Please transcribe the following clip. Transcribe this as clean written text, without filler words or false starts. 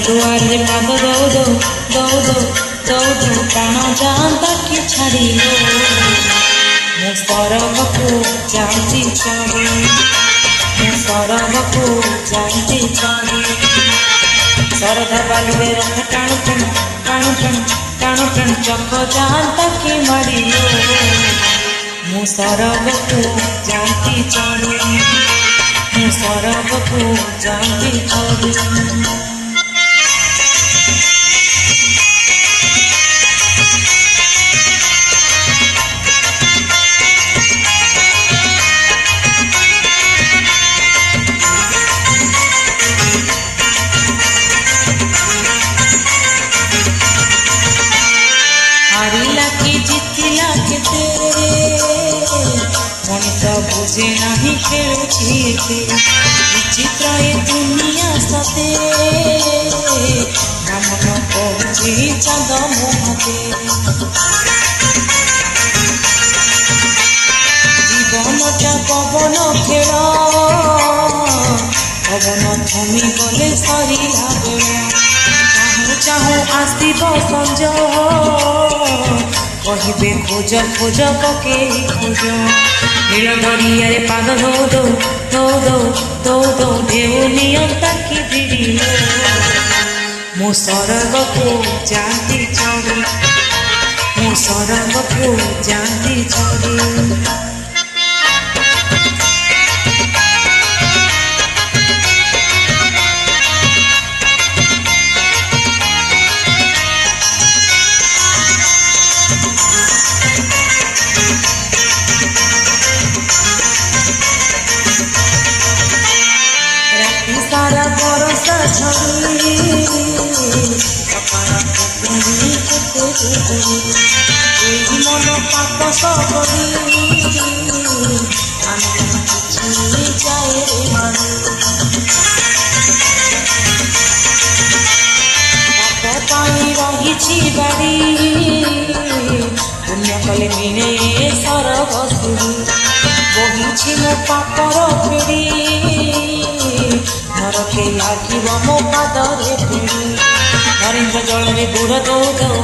दुआरे पाद दौ दौ दौ दौ दौ दौ प्राण जाता कि छाड़ी मो सरग को जाती चढ़ी मो सरग को जाती चढ़ी सरधा बालुए रथ टाणु टाणु टाणु टाणु टाणु टाणु चक जाता कि माड़ी मो सरग को जाती चढ़ी मो सरग को जाती चढ़ी। हारिला कि जितिला केते मनिष बुझे नहीं खेलुछि विचित्र ए दुनिया सते मन कहुछि चाँद मुहते जीवनटा पवन खेल पवन थमी गले सरिला बेल चाहू चाहू आसब संज कहे खोज खोज पके खोज नील दरिया पाद दौ दौ दौ दौ दौ दौ ढेउ नियंता कि भिड़ी मो सरग को जाती चढ़ी मो सरग को जाती चढ़ी। सारा भरोसा छड़ी मन पाप सबरी जाए रही बाड़ी पुण्य कले मिले सरग सुरी बही मो पापर फेरी नरके लागिब मो पादरे पिड़ी नरेन्द्र जल में बुड़ दौ दौ।